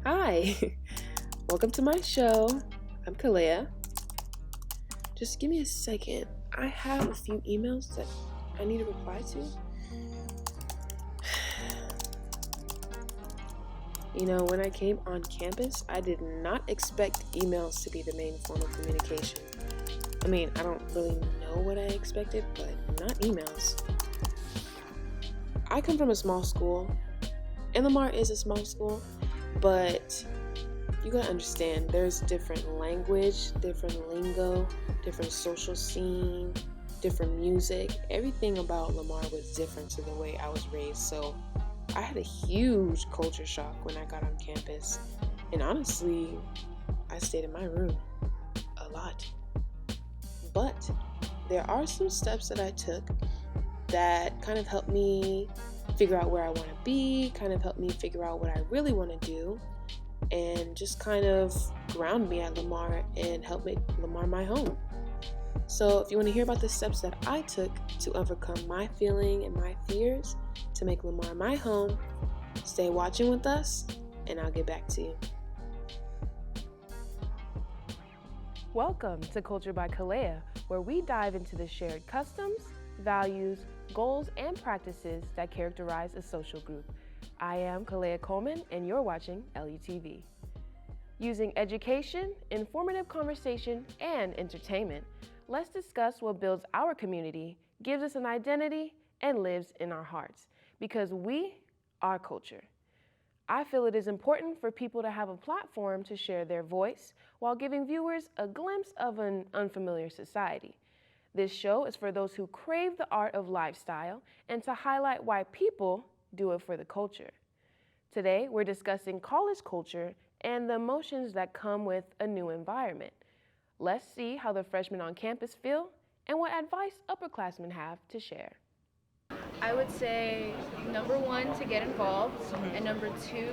Hi, welcome to my show. I'm Khalaya. Just give me a second. I have a few emails that I need to reply to. You know, when I came on campus, I did not expect emails to be the main form of communication. I mean, I don't really know what I expected, but not emails. I come from a small school, and Lamar is a small school, but you gotta understand, there's different language, different lingo, different social scene, different music. Everything about Lamar was different to the way I was raised, so I had a huge culture shock when I got on campus. And honestly, I stayed in my room a lot. But there are some steps that I took that kind of helped me figure out where I want to be, kind of helped me figure out what I really want to do, and just kind of ground me at Lamar and help make Lamar my home. So if you want to hear about the steps that I took to overcome my feeling and my fears to make Lamar my home, stay watching with us, and I'll get back to you. Welcome to Culture by Khalaya, where we dive into the shared customs, values, goals, and practices that characterize a social group. I am Khalaya Coleman, and you're watching LUTV. Using education, informative conversation, and entertainment, let's discuss what builds our community, gives us an identity, and lives in our hearts, because we are culture. I feel it is important for people to have a platform to share their voice while giving viewers a glimpse of an unfamiliar society. This show is for those who crave the art of lifestyle and to highlight why people do it for the culture. Today, we're discussing college culture and the emotions that come with a new environment. Let's see how the freshmen on campus feel and what advice upperclassmen have to share. I would say number one, to get involved, and number two,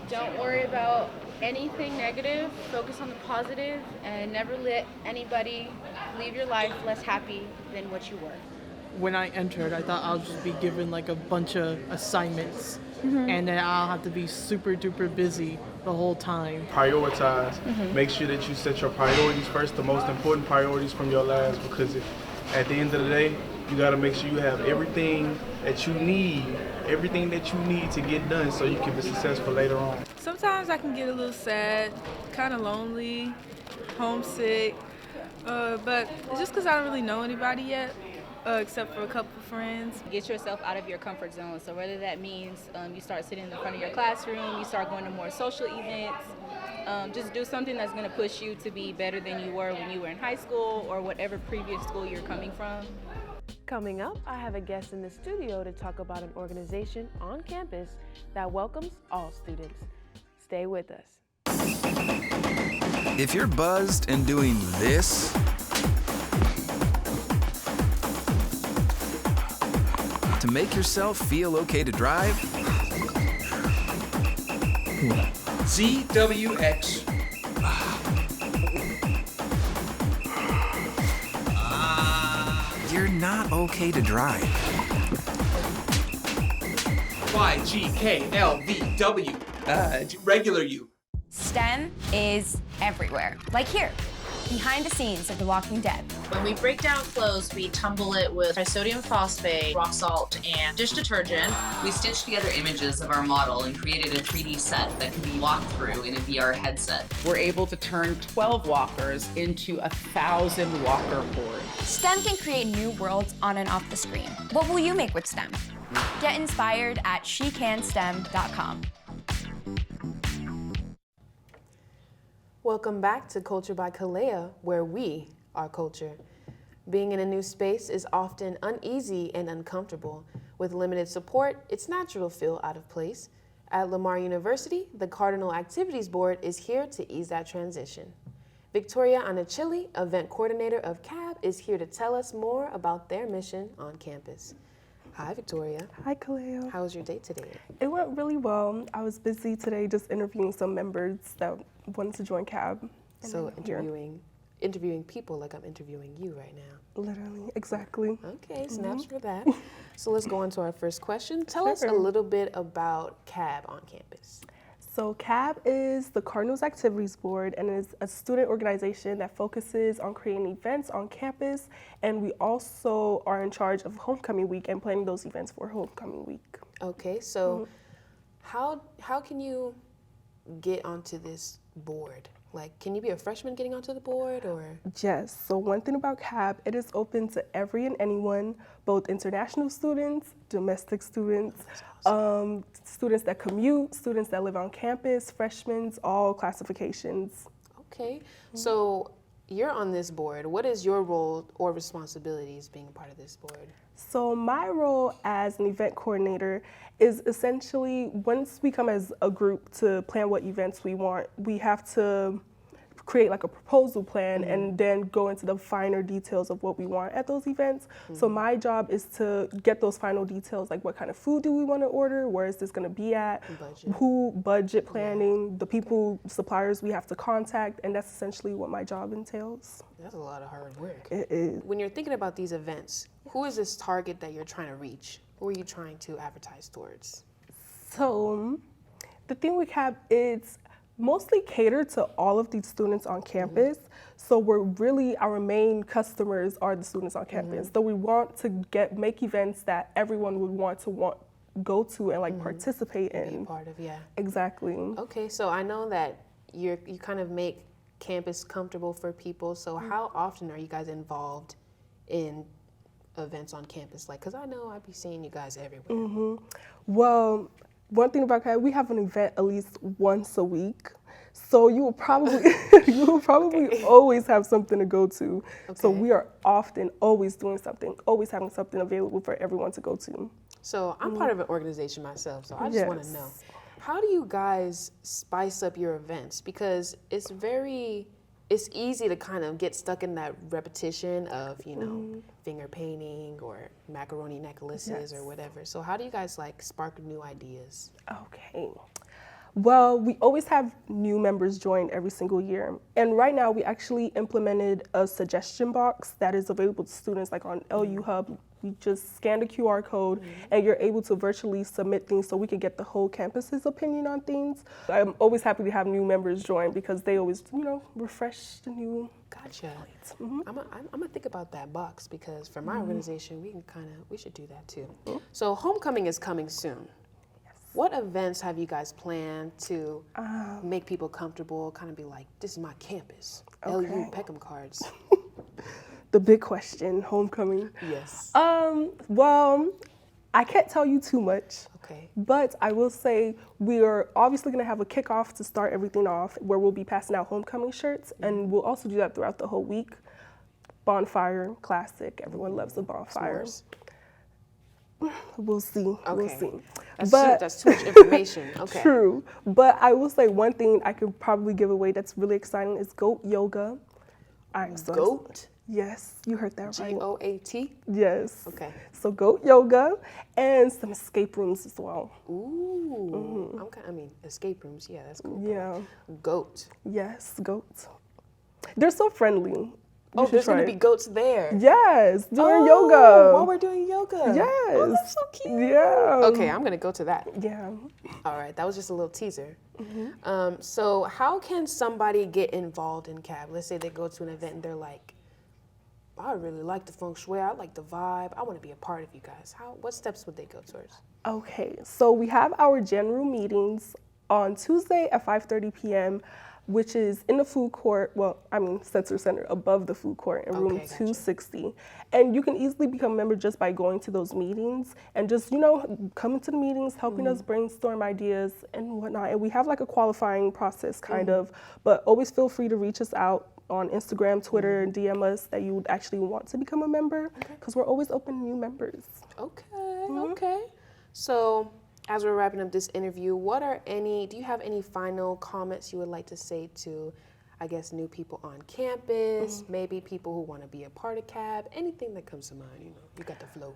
don't worry about anything negative, focus on the positive, and never let anybody leave your life less happy than what you were. When I entered, I thought I'll just be given like a bunch of assignments and then I'll have to be super duper busy the whole time. Prioritize. Make sure that you set your priorities first, the most important priorities from your last, because at the end of the day, you got to make sure you have everything that you need to get done so you can be successful later on. Sometimes I can get a little sad, kind of lonely, homesick, but it's just because I don't really know anybody yet, except for a couple of friends. Get yourself out of your comfort zone. So whether that means you start sitting in the front of your classroom, you start going to more social events, just do something that's going to push you to be better than you were when you were in high school or whatever previous school you're coming from. Coming up, I have a guest in the studio to talk about an organization on campus that welcomes all students. Stay with us. If you're buzzed and doing this, to make yourself feel okay to drive, ZWX. you're not okay to drive. YGKLVW. Regular you. STEM is everywhere. Like here, behind the scenes of The Walking Dead. When we break down clothes, we tumble it with trisodium phosphate, rock salt, and dish detergent. We stitched together images of our model and created a 3D set that can be walked through in a VR headset. We're able to turn 12 walkers into 1,000 walker boards. STEM can create new worlds on and off the screen. What will you make with STEM? Get inspired at shecanstem.com. Welcome back to Culture by Khalaya, where we are culture. Being in a new space is often uneasy and uncomfortable. With limited support, it's natural to feel out of place. At Lamar University, the Cardinal Activities Board is here to ease that transition. Victoria Anochilli, event coordinator of CAB, is here to tell us more about their mission on campus. Hi, Victoria. Hi, Khalaya. How was your day today? It went really well. I was busy today just interviewing some members that wanted to join CAB. So interviewing people like I'm interviewing you right now. Literally, exactly. Okay, snaps for that. So let's go on to our first question. Tell us a little bit about CAB on campus. So CAB is the Cardinals Activities Board and is a student organization that focuses on creating events on campus, and we also are in charge of Homecoming Week and planning those events for Homecoming Week. Okay, so how can you get onto this board? Like, can you be a freshman getting onto the board, or? Yes, so one thing about CAB, it is open to every and anyone, both international students, domestic students, students that commute, students that live on campus, freshmen, all classifications. Okay, so you're on this board. What is your role or responsibilities being a part of this board? So my role as an event coordinator is essentially, once we come as a group to plan what events we want, we have to create like a proposal plan and then go into the finer details of what we want at those events. So my job is to get those final details, like what kind of food do we want to order, where is this going to be at, budget planning, the people, suppliers we have to contact, and that's essentially what my job entails. That's a lot of hard work. It is. When you're thinking about these events, who is this target that you're trying to reach? Who are you trying to advertise towards? So the thing with CAB, it's mostly catered to all of these students on campus. So our main customers are the students on campus. So we want to make events that everyone would want to go to and like participate in. Be a part of, yeah. Exactly. Okay, so I know that you kind of make campus comfortable for people. So how often are you guys involved in events on campus? Like, cause I know I'd be seeing you guys everywhere. Well, one thing about CAB, we have an event at least once a week. So you will probably always have something to go to. So we are often always doing something, always having something available for everyone to go to. So I'm part of an organization myself, so I just want to know, how do you guys spice up your events? Because it's easy to kind of get stuck in that repetition of, finger painting or macaroni necklaces or whatever. So how do you guys like spark new ideas? Okay. Well, we always have new members join every single year. And right now we actually implemented a suggestion box that is available to students like on LU Hub. We just scan the QR code and you're able to virtually submit things so we can get the whole campus's opinion on things. I'm always happy to have new members join because they always, refresh the new. Gotcha. I'm gonna think about that box because for my organization, we should do that too. So homecoming is coming soon. What events have you guys planned to make people comfortable, kind of be like, this is my campus, LU Peckham cards? The big question, homecoming. Yes. Well, I can't tell you too much. Okay. But I will say we are obviously going to have a kickoff to start everything off where we'll be passing out homecoming shirts, and we'll also do that throughout the whole week. Bonfire, classic. Everyone loves a bonfire. S'mores. We'll see. Okay. We'll see. That's too much information. Okay. True. But I will say one thing I could probably give away that's really exciting is goat yoga. Goat? Yes, you heard that right. GOAT? Yes. Okay. So goat yoga and some escape rooms as well. Ooh. Escape rooms, yeah, that's cool. Yeah. Goat. Yes, goat. They're so friendly. Oh, there's going to be goats there. Yes, during yoga. While we're doing yoga. Yes. Oh, that's so cute. Yeah. Okay, I'm going to go to that. Yeah. All right, that was just a little teaser. So how can somebody get involved in CAB? Let's say they go to an event and they're like, I really like the feng shui, I like the vibe, I want to be a part of you guys. What steps would they go towards? Okay, so we have our general meetings on Tuesday at 5:30 p.m., which is in the food court, Sensor Center, above the food court in room 260. And you can easily become a member just by going to those meetings and just, coming to the meetings, helping us brainstorm ideas and whatnot. And we have like a qualifying process kind of, but always feel free to reach us out on Instagram, Twitter, and DM us that you would actually want to become a member because we're always open to new members. Okay. So as we're wrapping up this interview, do you have any final comments you would like to say to, I guess, new people on campus, maybe people who want to be a part of CAB, anything that comes to mind, you got the flow.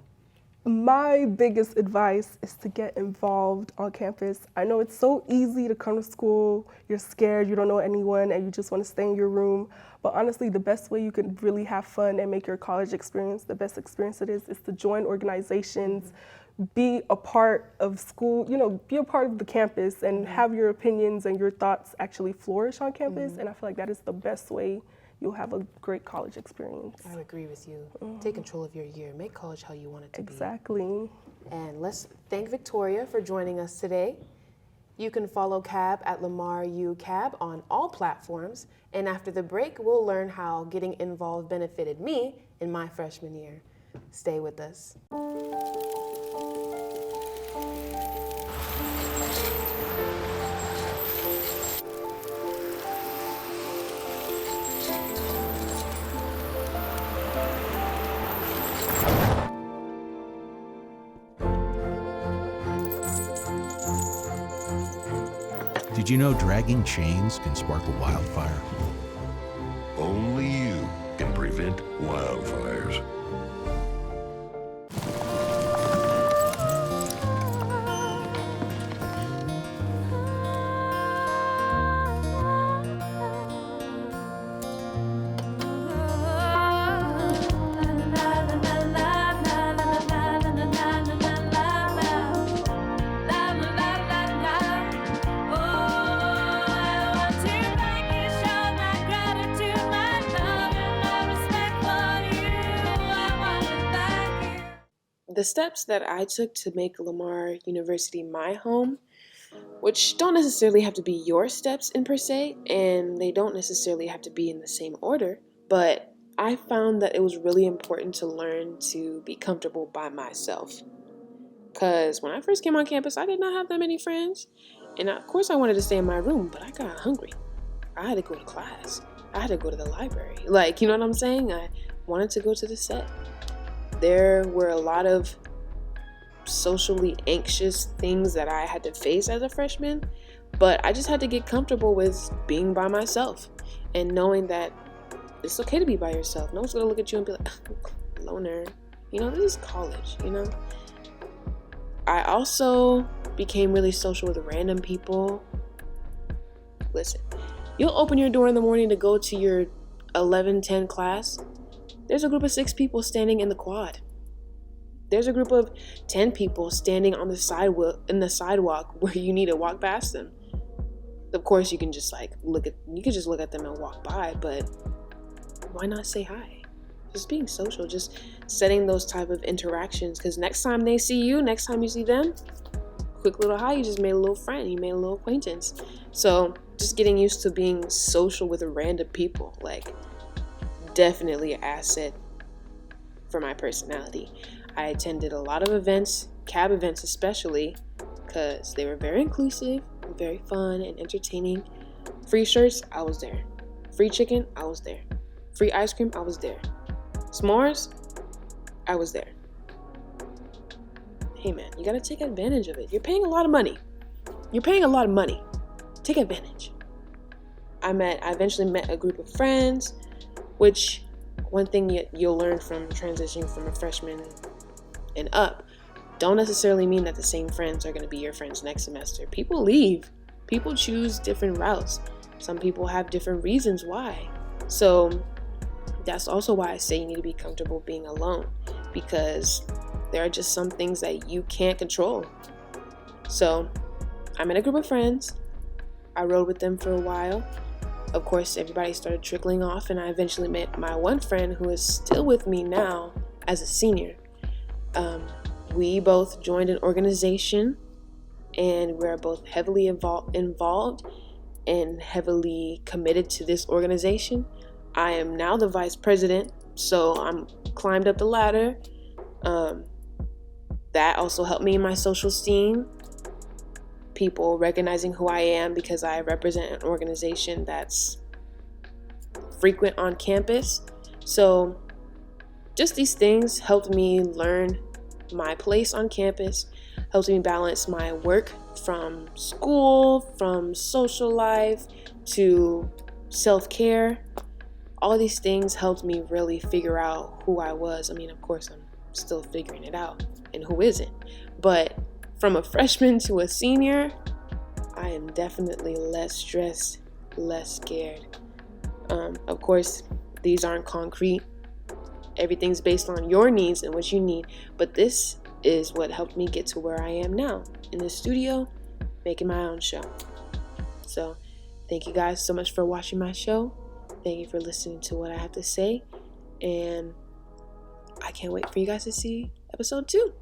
My biggest advice is to get involved on campus. I know it's so easy to come to school, you're scared, you don't know anyone, and you just want to stay in your room. But honestly, the best way you can really have fun and make your college experience the best experience it is to join organizations, be a part of school, be a part of the campus and have your opinions and your thoughts actually flourish on campus. And I feel like that is the best way you'll have a great college experience. I agree with you. Take control of your year. Make college how you want it to be. Exactly. And let's thank Victoria for joining us today. You can follow CAB at Lamar U CAB on all platforms. And after the break, we'll learn how getting involved benefited me in my freshman year. Stay with us. Did you know dragging chains can spark a wildfire? Only you can prevent wildfires. The steps that I took to make Lamar University my home, which don't necessarily have to be your steps in per se, and they don't necessarily have to be in the same order, but I found that it was really important to learn to be comfortable by myself. Because when I first came on campus, I did not have that many friends. And of course I wanted to stay in my room, but I got hungry. I had to go to class. I had to go to the library. Like, you know what I'm saying? I wanted to go to the set. There were a lot of socially anxious things that I had to face as a freshman, but I just had to get comfortable with being by myself and knowing that it's okay to be by yourself. No one's gonna look at you and be like, loner. This is college, I also became really social with random people. Listen, you'll open your door in the morning to go to your 11:10 class. There's a group of 6 people standing in the quad. There's a group of 10 people standing on the sidewalk where you need to walk past them. Of course, you can just look at them and walk by, but why not say hi? Just being social, just setting those type of interactions, because next time they see you, next time you see them, quick little hi, you just made a little friend, you made a little acquaintance. So just getting used to being social with random people, definitely an asset for my personality. I attended a lot of events, CAB events especially, because they were very inclusive, very fun and entertaining. Free shirts, I was there. Free chicken, I was there. Free ice cream, I was there. S'mores, I was there. Hey man, you gotta take advantage of it. You're paying a lot of money. Take advantage. I eventually met a group of friends, which one thing you'll learn from transitioning from a freshman and up, don't necessarily mean that the same friends are going to be your friends next semester. People leave. People choose different routes. Some people have different reasons why. So that's also why I say you need to be comfortable being alone, because there are just some things that you can't control. So I'm in a group of friends. I rode with them for a while. Of course, everybody started trickling off, and I eventually met my one friend who is still with me now as a senior. We both joined an organization, and we're both heavily involved and heavily committed to this organization. I am now the vice president, so I'm climbed up the ladder. That also helped me in my social esteem. People recognizing who I am because I represent an organization that's frequent on campus. So just these things helped me learn my place on campus, helped me balance my work from school, from social life to self-care. All these things helped me really figure out who I was. Of course, I'm still figuring it out, and who isn't. But from a freshman to a senior, I am definitely less stressed, less scared. Of course, these aren't concrete. Everything's based on your needs and what you need. But this is what helped me get to where I am now, in the studio, making my own show. So thank you guys so much for watching my show. Thank you for listening to what I have to say. And I can't wait for you guys to see episode 2.